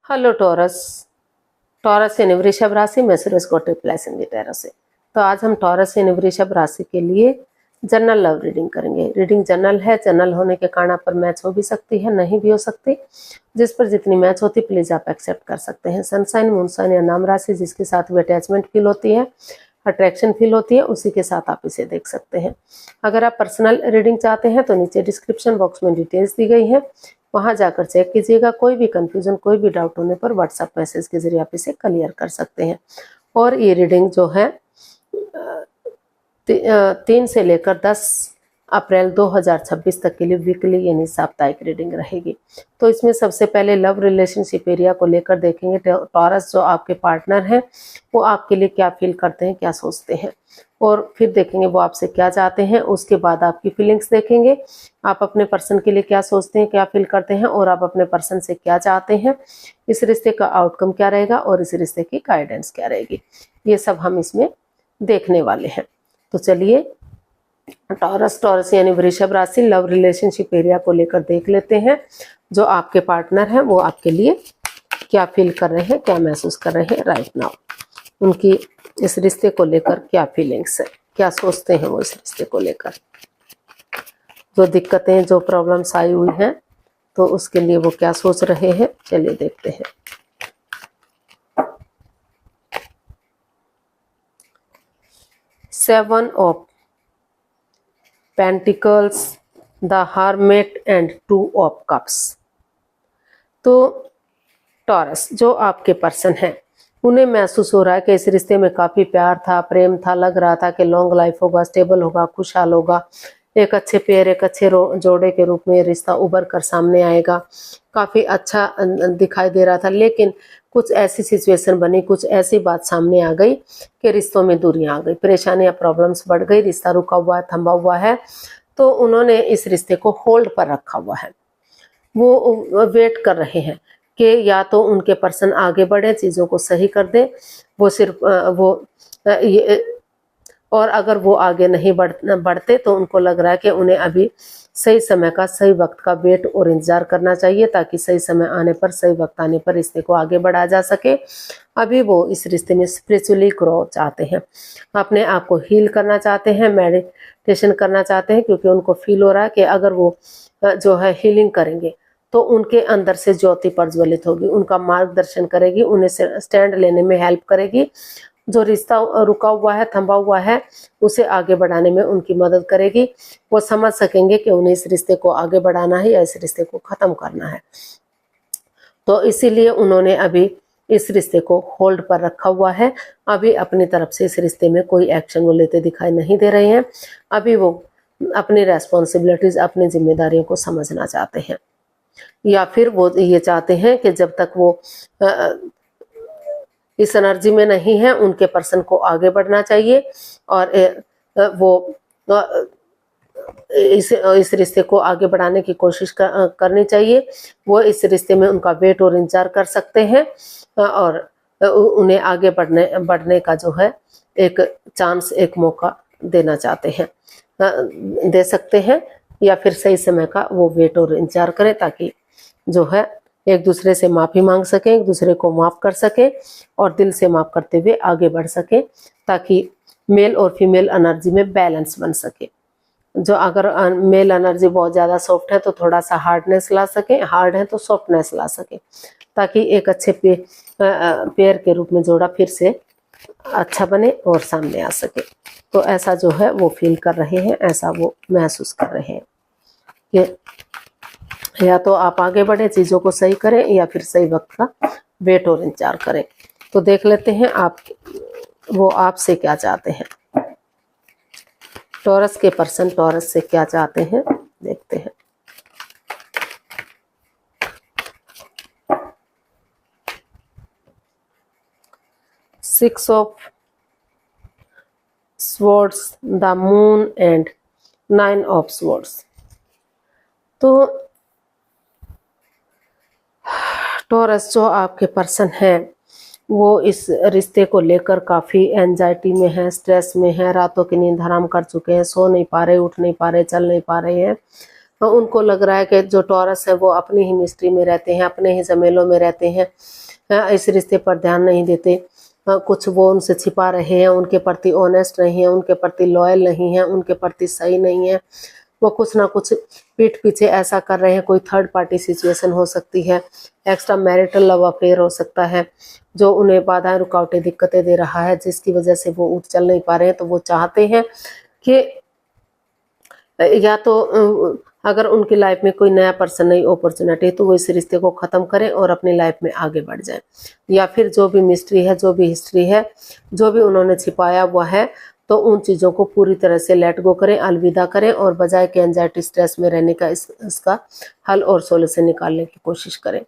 Hello taurus. Taurus यानी वृषभ राशि में सूरज को रिप्लेस इन टेरस से। तो आज हम टॉरस यानी वृषभ राशि के लिए जनरल लव रीडिंग करेंगे। रीडिंग जनरल है, जनरल होने के कारण आप पर मैच हो भी सकती है, नहीं भी हो सकती। जिस पर जितनी मैच होती प्लीज आप एक्सेप्ट कर सकते हैं। सनसाइन, मूनसाइन या नाम राशि जिसके साथ भी अटैचमेंट फील होती है, अट्रैक्शन फील होती है, उसी के साथ आप इसे देख सकते हैं। अगर आप पर्सनल रीडिंग चाहते हैं तो नीचे डिस्क्रिप्शन बॉक्स में डिटेल्स दी गई है, वहां जाकर चेक कीजिएगा। कोई भी कंफ्यूजन, कोई भी डाउट होने पर व्हाट्सएप मैसेज के जरिए आप इसे क्लियर कर सकते हैं। और ये रीडिंग जो है 3 से लेकर 10 अप्रैल 2026 तक के लिए वीकली यानी साप्ताहिक रीडिंग रहेगी। तो इसमें सबसे पहले लव रिलेशनशिप एरिया को लेकर देखेंगे। टॉरस जो आपके पार्टनर हैं वो आपके लिए क्या फील करते हैं, क्या सोचते हैं, और फिर देखेंगे वो आपसे क्या चाहते हैं। उसके बाद आपकी फीलिंग्स देखेंगे, आप अपने पर्सन के लिए क्या सोचते हैं, क्या फील करते हैं, और आप अपने पर्सन से क्या चाहते हैं, इस रिश्ते का आउटकम क्या रहेगा और इस रिश्ते की गाइडेंस क्या रहेगी, ये सब हम इसमें देखने वाले हैं। तो चलिए टॉरस यानी वृषभ राशि लव रिलेशनशिप एरिया को लेकर देख लेते हैं। जो आपके पार्टनर हैं वो आपके लिए क्या फील कर रहे हैं, क्या महसूस कर रहे हैं राइट नाउ, उनकी इस रिश्ते को लेकर क्या फीलिंग्स है, क्या सोचते हैं वो इस रिश्ते को लेकर, जो दिक्कतें, जो प्रॉब्लम्स आई हुई हैं तो उसके लिए वो क्या सोच रहे हैं। चलिए देखते हैं। Seven of pentacles, the hermit and 2 of cups. तो टॉरस जो आपके पर्सन हैं उन्हें महसूस हो रहा है कि इस रिश्ते में काफी प्यार था, प्रेम था, लग रहा था कि लॉन्ग लाइफ होगा, स्टेबल होगा, खुशहाल होगा, एक अच्छे पेयर, एक अच्छे जोड़े के रूप में रिश्ता उभर कर सामने आएगा, काफी अच्छा दिखाई दे रहा था। लेकिन कुछ ऐसी सिचुएशन बनी, कुछ ऐसी बात सामने आ गई कि रिश्तों में दूरियां आ गई, परेशानियां, प्रॉब्लम्स बढ़ गई, रिश्ता रुका हुआ है, थमा हुआ है। तो उन्होंने इस रिश्ते को होल्ड पर रखा हुआ है। वो वेट कर रहे हैं कि या तो उनके पर्सन आगे बढ़े, चीज़ों को सही कर दे। वो सिर्फ और अगर वो आगे नहीं बढ़ते तो उनको लग रहा है कि उन्हें अभी सही समय का, सही वक्त का वेट और इंतजार करना चाहिए, ताकि सही समय आने पर, सही वक्त आने पर रिश्ते को आगे बढ़ाया जा सके। अभी वो इस रिश्ते में स्पिरिचुअली ग्रो चाहते हैं, अपने आप को हील करना चाहते हैं, मेडिटेशन करना चाहते हैं, क्योंकि उनको फील हो रहा है कि अगर वो जो है हीलिंग करेंगे तो उनके अंदर से ज्योति प्रज्वलित होगी, उनका मार्गदर्शन करेगी, उन्हें स्टैंड लेने में हेल्प करेगी। जो रिश्ता रुका हुआ है, थमा हुआ है, उसे आगे बढ़ाने में उनकी मदद करेगी। वो समझ सकेंगे कि उन्हें इस रिश्ते को आगे बढ़ाना है या इस रिश्ते को खत्म करना है। तो इसीलिए उन्होंने अभी इस रिश्ते को होल्ड पर रखा हुआ है। अभी अपनी तरफ से इस रिश्ते में कोई एक्शन वो लेते दिखाई नहीं दे रहे हैं। अभी वो अपनी रेस्पॉन्सिबिलिटीज, अपनी जिम्मेदारियों को समझना चाहते हैं, या फिर वो ये चाहते हैं कि जब तक वो इस एनर्जी में नहीं है, उनके पर्सन को आगे बढ़ना चाहिए और वो इस रिश्ते को आगे बढ़ाने की कोशिश करनी चाहिए। वो इस रिश्ते में उनका वेट और इंतजार कर सकते हैं और उन्हें आगे बढ़ने का जो है एक चांस, एक मौका देना चाहते हैं, दे सकते हैं, या फिर सही समय का वो वेट और इंतजार करें, ताकि जो है एक दूसरे से माफ़ी मांग सकें, एक दूसरे को माफ़ कर सकें और दिल से माफ़ करते हुए आगे बढ़ सकें, ताकि मेल और फीमेल एनर्जी में बैलेंस बन सके। जो अगर मेल एनर्जी बहुत ज़्यादा सॉफ्ट है तो थोड़ा सा हार्डनेस ला सके, हार्ड है तो सॉफ्टनेस ला सके, ताकि एक अच्छे पेयर के रूप में जोड़ा फिर से अच्छा बने और सामने आ सके। तो ऐसा जो है वो फील कर रहे हैं, ऐसा वो महसूस कर रहे हैं कि या तो आप आगे बढ़े, चीज़ों को सही करें, या फिर सही वक्त का वेट और इंतजार करें। तो देख लेते हैं वो आपसे क्या चाहते हैं। टॉरस के पर्सन टॉरस से क्या चाहते हैं, देखते हैं। Six of swords, the moon and 9 of swords. तो टॉरस जो आपके पर्सन है वो इस रिश्ते को लेकर काफ़ी एंजाइटी में है, स्ट्रेस में है, रातों की नींद हराम कर चुके हैं, सो नहीं पा रहे, उठ नहीं पा रहे, चल नहीं पा रहे हैं, उनको लग रहा है कि जो टॉरस है वो अपनी ही मिस्ट्री में रहते हैं, अपने ही झमेलों में रहते हैं, इस रिश्ते पर ध्यान नहीं देते, कुछ वो उनसे छिपा रहे हैं, उनके प्रति ऑनेस्ट नहीं है, उनके प्रति लॉयल नहीं है, उनके प्रति सही नहीं है, वो कुछ ना कुछ पीठ पीछे ऐसा कर रहे हैं। कोई थर्ड पार्टी सिचुएशन हो सकती है, एक्स्ट्रा मैरिटल लव अफेयर हो सकता है जो उन्हें बाधाएं रुकावटें दिक्कतें दे रहा है, जिसकी वजह से वो उठ चल नहीं पा रहे हैं। तो वो चाहते हैं कि या तो अगर उनकी लाइफ में कोई नया पर्सन, नई अपॉर्चुनिटी है तो वो इस रिश्ते को ख़त्म करें और अपनी लाइफ में आगे बढ़ जाएं, या फिर जो भी मिस्ट्री है, जो भी हिस्ट्री है, जो भी उन्होंने छिपाया हुआ है, तो उन चीज़ों को पूरी तरह से लेट गो करें, अलविदा करें और बजाय के एंजाइटी स्ट्रेस में रहने का इसका हल और सोल्यूशन निकालने की कोशिश करें।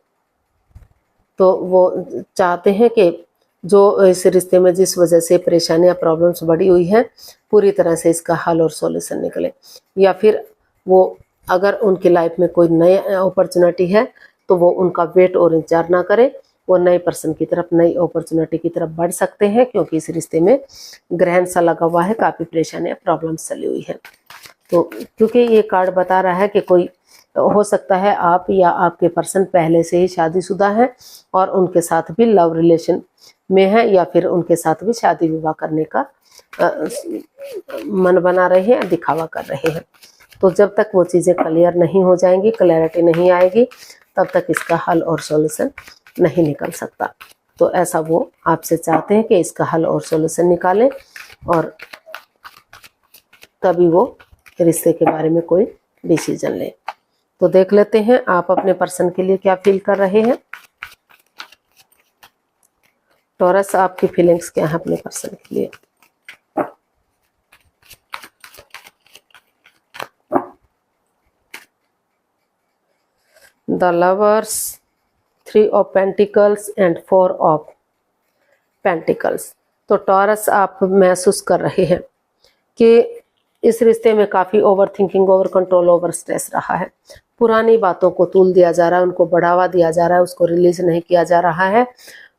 तो वो चाहते हैं कि जो इस रिश्ते में जिस वजह से परेशानियां, प्रॉब्लम्स बढ़ी हुई हैं, पूरी तरह से इसका हल और सॉल्यूशन निकले। या फिर वो अगर उनकी लाइफ में कोई नई अपॉर्चुनिटी है तो वो उनका वेट और इंतजार ना करें, वो नए पर्सन की तरफ, नई अपॉर्चुनिटी की तरफ बढ़ सकते हैं, क्योंकि इस रिश्ते में ग्रहण सा लगा हुआ है, काफ़ी परेशानियाँ, प्रॉब्लम्स चली हुई है। तो क्योंकि ये कार्ड बता रहा है कि कोई हो सकता है आप या आपके पर्सन पहले से ही शादीशुदा है और उनके साथ भी लव रिलेशन में है, या फिर उनके साथ भी शादी विवाह करने का मन बना रहे हैं, दिखावा कर रहे हैं। तो जब तक वो चीज़ें क्लियर नहीं हो जाएंगी, क्लैरिटी नहीं आएगी, तब तक इसका हल और सॉल्यूशन नहीं निकल सकता। तो ऐसा वो आपसे चाहते हैं कि इसका हल और सॉल्यूशन निकालें और तभी वो रिश्ते के बारे में कोई डिसीजन लें। तो देख लेते हैं आप अपने पर्सन के लिए क्या फील कर रहे हैं। टॉरस, आपकी फीलिंग्स क्या है अपने पर्सन के लिए। The lovers, 3 of pentacles and 4 of pentacles. तो टॉरस, आप महसूस कर रहे हैं कि इस रिश्ते में काफ़ी over thinking, over control, over stress रहा है। पुरानी बातों को तूल दिया जा रहा है, उनको बढ़ावा दिया जा रहा है, उसको रिलीज नहीं किया जा रहा है।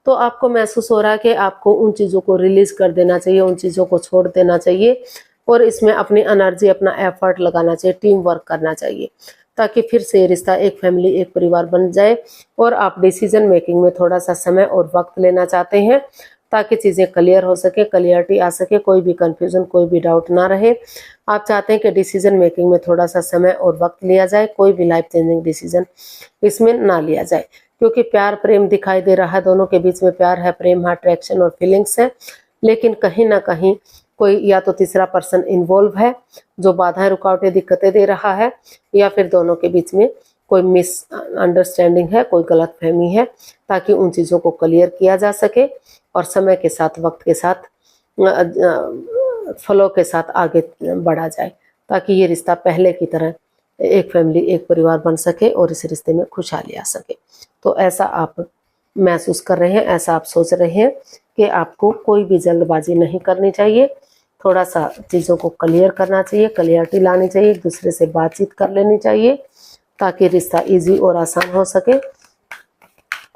तो आपको महसूस हो रहा है कि आपको उन चीज़ों को रिलीज कर देना चाहिए, उन चीज़ों को छोड़ देना चाहिए और इसमें अपनी एनर्जी, अपना एफर्ट लगाना चाहिए, टीम वर्क करना चाहिए, ताकि फिर से ये रिश्ता एक फैमिली, एक परिवार बन जाए। और आप डिसीजन मेकिंग में थोड़ा सा समय और वक्त लेना चाहते हैं ताकि चीज़ें क्लियर हो सके, क्लियरिटी आ सके, कोई भी कंफ्यूजन, कोई भी डाउट ना रहे। आप चाहते हैं कि डिसीजन मेकिंग में थोड़ा सा समय और वक्त लिया जाए, कोई भी लाइफ चेंजिंग डिसीजन इसमें ना लिया जाए, क्योंकि प्यार प्रेम दिखाई दे रहा है, दोनों के बीच में प्यार है, प्रेम है, अट्रैक्शन और फीलिंग्स है, लेकिन कहीं ना कहीं कोई या तो तीसरा पर्सन इन्वॉल्व है जो बाधाएं, रुकावटें, दिक्कतें दे रहा है, या फिर दोनों के बीच में कोई मिस अंडरस्टैंडिंग है, कोई गलतफहमी है, ताकि उन चीज़ों को क्लियर किया जा सके और समय के साथ, वक्त के साथ, फ्लो के साथ आगे बढ़ा जाए, ताकि ये रिश्ता पहले की तरह एक फैमिली, एक परिवार बन सके और इस रिश्ते में खुशहाली आ सके। तो ऐसा आप महसूस कर रहे हैं, ऐसा आप सोच रहे हैं कि आपको कोई भी जल्दबाजी नहीं करनी चाहिए, थोड़ा सा चीज़ों को क्लियर करना चाहिए, क्लियरिटी लानी चाहिए, एक दूसरे से बातचीत कर लेनी चाहिए, ताकि रिश्ता इजी और आसान हो सके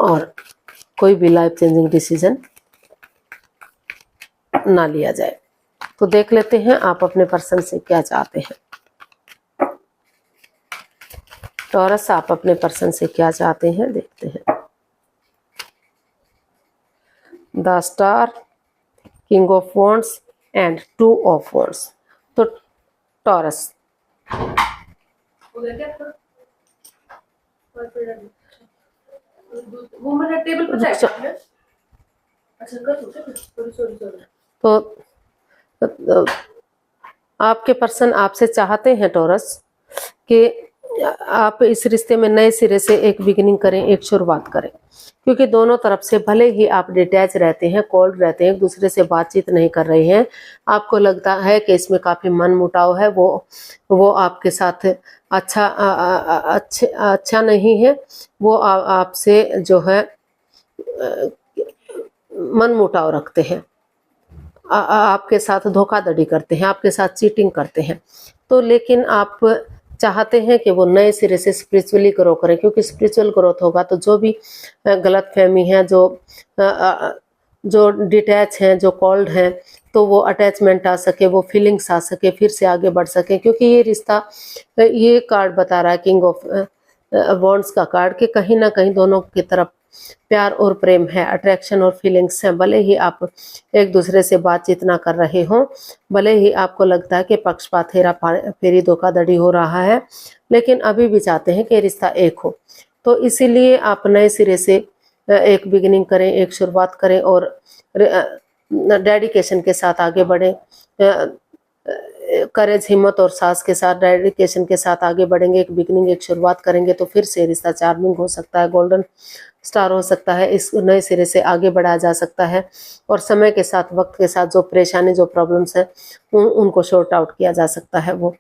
और कोई भी लाइफ चेंजिंग डिसीजन ना लिया जाए। तो देख लेते हैं आप अपने पर्सन से क्या चाहते हैं। टॉरस, आप अपने पर्सन से क्या चाहते हैं, देखते हैं। The star, king of wands and 2 of wands. तो टॉरस, वो मैंने टेबल पर तो आपके पर्सन आपसे चाहते हैं टॉरस कि आप इस रिश्ते में नए सिरे से एक बिगिनिंग करें, एक शुरुआत करें, क्योंकि दोनों तरफ से भले ही आप डिटैच रहते हैं, कोल्ड रहते हैं, एक दूसरे से बातचीत नहीं कर रहे हैं, आपको लगता है कि इसमें काफ़ी मन मुटाव है, वो आपके साथ अच्छा नहीं है, वो आपसे जो है मन मुटाव रखते हैं, आपके साथ धोखाधड़ी करते हैं, आपके साथ चीटिंग करते हैं। तो लेकिन आप चाहते हैं कि वो नए सिरे से स्पिरिचुअली ग्रो करें, क्योंकि स्पिरिचुअल ग्रोथ होगा तो जो भी गलत फहमी है, जो जो डिटैच हैं, जो कॉल्ड हैं, तो वो अटैचमेंट आ सके, वो फीलिंग्स आ सके, फिर से आगे बढ़ सके। क्योंकि ये रिश्ता, ये कार्ड बता रहा है किंग ऑफ वॉन्ड्स का कार्ड, कि कहीं ना कहीं दोनों की तरफ प्यार और प्रेम है, अट्रैक्शन और फीलिंग्स हैं। भले ही आप एक दूसरे से बातचीत ना कर रहे हों, भले ही आपको लगता है कि पक्षपात, हेरा फेरी, धोखाधड़ी हो रहा है, लेकिन अभी भी चाहते हैं कि रिश्ता एक हो। तो इसीलिए आप नए सिरे से एक बिगिनिंग करें, एक शुरुआत करें और डेडिकेशन के साथ आगे बढ़ें। करेज, हिम्मत और साहस के साथ, डेडिकेशन के साथ आगे बढ़ेंगे, एक बिगिनिंग, एक शुरुआत करेंगे, तो फिर से रिश्ता चार्मिंग हो सकता है, गोल्डन स्टार हो सकता है, इस नए सिरे से आगे बढ़ाया जा सकता है। और समय के साथ, वक्त के साथ जो परेशानी, जो प्रॉब्लम्स हैं, उनको शॉर्ट आउट किया जा सकता है वो।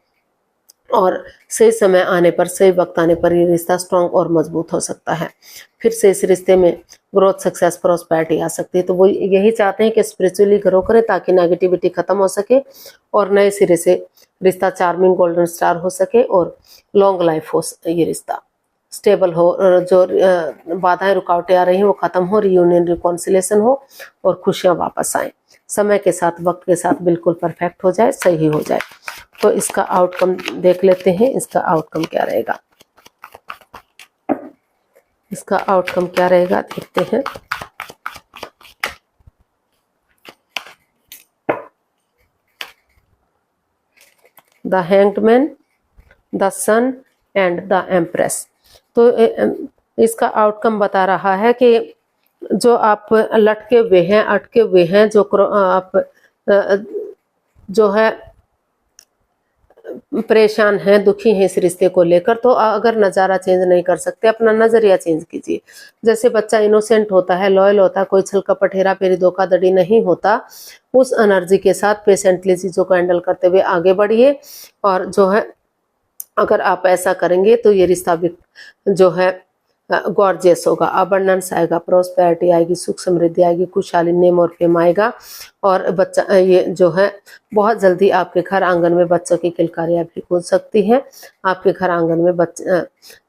और सही समय आने पर, सही वक्त आने पर ये रिश्ता स्ट्रांग और मजबूत हो सकता है। फिर से इस रिश्ते में ग्रोथ, सक्सेस, प्रॉस्पेरिटी आ सकती है। तो वो यही चाहते हैं कि स्पिरिचुअली ग्रो करें ताकि नेगेटिविटी खत्म हो सके और नए सिरे से रिश्ता चार्मिंग, गोल्डन स्टार हो सके और लॉन्ग लाइफ हो, ये रिश्ता स्टेबल हो, जो बाधाएं, रुकावटें आ रही हैं वो खत्म हो, रियूनियन, रिकॉन्सिलेशन हो और खुशियां वापस आए। समय के साथ, वक्त के साथ बिल्कुल परफेक्ट हो जाए, सही हो जाए। तो इसका आउटकम देख लेते हैं, इसका आउटकम क्या रहेगा। इसका आउटकम क्या रहेगा देखते हैं। The hanged man, the sun and the empress. तो इसका आउटकम बता रहा है कि जो आप लटके हुए हैं, अटके हुए हैं, जो आप जो है परेशान हैं, दुखी हैं इस रिश्ते को लेकर, तो अगर नज़ारा चेंज नहीं कर सकते, अपना नज़रिया चेंज कीजिए। जैसे बच्चा इनोसेंट होता है, लॉयल होता है, कोई छल कपट, हेरा फेरी, धोखाधड़ी नहीं होता, उस एनर्जी के साथ पेशेंटली चीज़ों को हैंडल करते हुए आगे बढ़िए। और जो है, अगर आप ऐसा करेंगे तो ये रिश्ता भी जो है गॉर्जियस होगा, अबंडेंस आएगा, प्रॉस्पेरिटी आएगी, सुख समृद्धि आएगी, खुशहाली, नेम और फेम आएगा। और बच्चा, ये जो है बहुत जल्दी आपके घर आंगन में बच्चों की किलकारियां भी गूंज सकती हैं। आपके घर आंगन में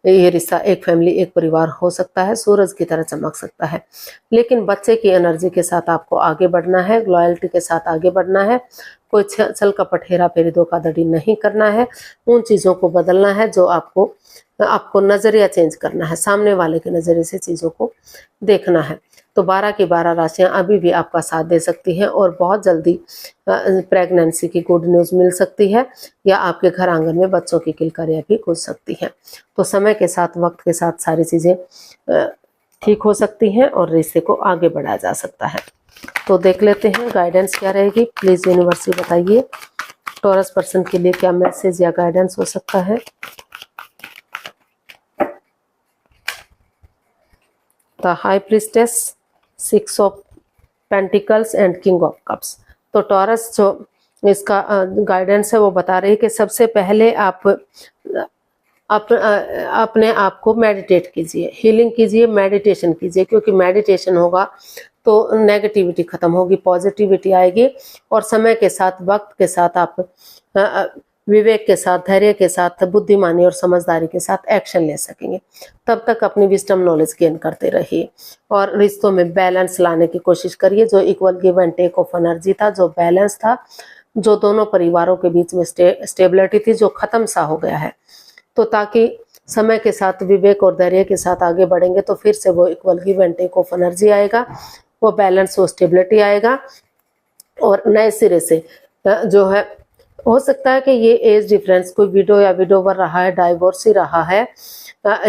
ये रिश्ता, एक फैमिली, एक परिवार हो सकता है, सूरज की तरह चमक सकता है। लेकिन बच्चे की एनर्जी के साथ आपको आगे बढ़ना है, लॉयल्टी के साथ आगे बढ़ना है, कोई छल कपट, हेरा फेरी, धोखाधड़ी नहीं करना है, उन चीज़ों को बदलना है जो आपको नज़रिया चेंज करना है, सामने वाले के नज़रिए से चीज़ों को देखना है। तो 12 की 12 राशियां अभी भी आपका साथ दे सकती हैं और बहुत जल्दी प्रेगनेंसी की गुड न्यूज़ मिल सकती है, या आपके घर आंगन में बच्चों की किलकारियां भी गूंज सकती हैं। तो समय के साथ, वक्त के साथ सारी चीज़ें ठीक हो सकती हैं और रिश्ते को आगे बढ़ाया जा सकता है। तो देख लेते हैं गाइडेंस क्या रहेगी। प्लीज़ यूनिवर्स बताइए टॉरस पर्सन के लिए क्या मैसेज या गाइडेंस हो सकता है। The high priestess, 6 of pentacles and king of cups. तो टॉरस जो इसका गाइडेंस है वो बता रही है कि सबसे पहले आप अपने आप को मेडिटेट कीजिए, हीलिंग कीजिए, मेडिटेशन कीजिए, क्योंकि मेडिटेशन होगा तो नेगेटिविटी खत्म होगी, पॉजिटिविटी आएगी। और समय के साथ, वक्त के साथ आप विवेक के साथ, धैर्य के साथ, बुद्धिमानी और समझदारी के साथ एक्शन ले सकेंगे। तब तक अपनी विजडम, नॉलेज गेन करते रहिए और रिश्तों में बैलेंस लाने की कोशिश करिए। जो equal give and take of energy था, जो बैलेंस था, जो दोनों परिवारों के बीच में स्टेबिलिटी थी, जो खत्म सा हो गया है, तो ताकि समय के साथ, विवेक और धैर्य के साथ आगे बढ़ेंगे तो फिर से वो equal give and take of energy आएगा, वो बैलेंस, वो स्टेबिलिटी आएगा। और नए सिरे से जो है, हो सकता है कि ये एज डिफरेंस, कोई विडो या विडोवर रहा है, डाइवोर्स ही रहा है,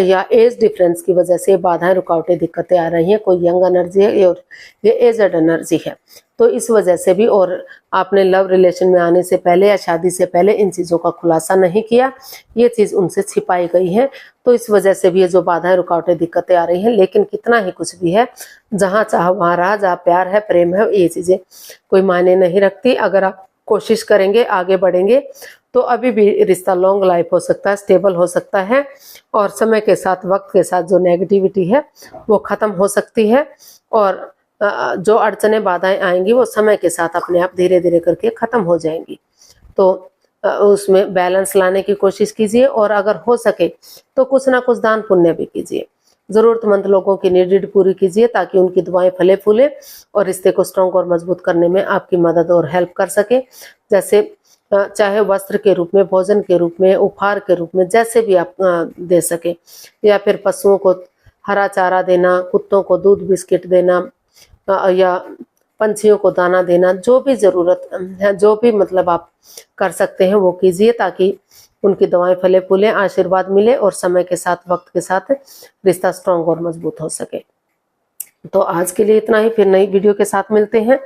या एज डिफरेंस की वजह से बाधाएं, रुकावटें, दिक्कतें आ रही हैं, कोई यंग एनर्जी है और ये एजड एनर्जी है, तो इस वजह से भी, और आपने लव रिलेशन में आने से पहले या शादी से पहले इन चीज़ों का खुलासा नहीं किया, ये चीज़ उनसे छिपाई गई है, तो इस वजह से भी ये जो बाधाएं, रुकावटें, दिक्कतें आ रही हैं। लेकिन कितना ही कुछ भी है, जहाँ चाह वहाँ रहा, जहाँ प्यार है, प्रेम है, ये चीज़ें कोई मायने नहीं रखती। अगर आप कोशिश करेंगे, आगे बढ़ेंगे, तो अभी भी रिश्ता लॉन्ग लाइफ हो सकता है, स्टेबल हो सकता है। और समय के साथ, वक्त के साथ जो नेगेटिविटी है वो ख़त्म हो सकती है, और जो अड़चनें, बाधाएं आएंगी वो समय के साथ अपने आप धीरे धीरे करके ख़त्म हो जाएंगी। तो उसमें बैलेंस लाने की कोशिश कीजिए, और अगर हो सके तो कुछ ना कुछ दान पुण्य भी कीजिए। जरूरतमंद लोगों की नीड पूरी कीजिए ताकि उनकी दुआएं फले फूले और रिश्ते को स्ट्रॉन्ग और मजबूत करने में आपकी मदद और हेल्प कर सके। जैसे चाहे वस्त्र के रूप में, भोजन के रूप में, उपहार के रूप में, जैसे भी आप दे सके, या फिर पशुओं को हरा चारा देना, कुत्तों को दूध बिस्किट देना, या पंछियों को दाना देना, जो भी जरूरत है, जो भी मतलब आप कर सकते हैं वो कीजिए ताकि उनकी दवाएं फले फूले, आशीर्वाद मिले और समय के साथ, वक्त के साथ रिश्ता स्ट्रॉन्ग और मजबूत हो सके। तो आज के लिए इतना ही, फिर नई वीडियो के साथ मिलते हैं।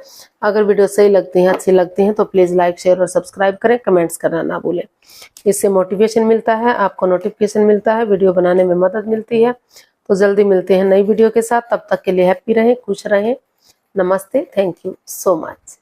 अगर वीडियो सही लगती है, अच्छी लगती है तो प्लीज लाइक, शेयर और सब्सक्राइब करें, कमेंट्स करना ना भूलें। इससे मोटिवेशन मिलता है, आपको नोटिफिकेशन मिलता है, वीडियो बनाने में मदद मिलती है। तो जल्दी मिलते हैं नई वीडियो के साथ, तब तक के लिए हैप्पी रहें, खुश रहें। नमस्ते, थैंक यू सो मच।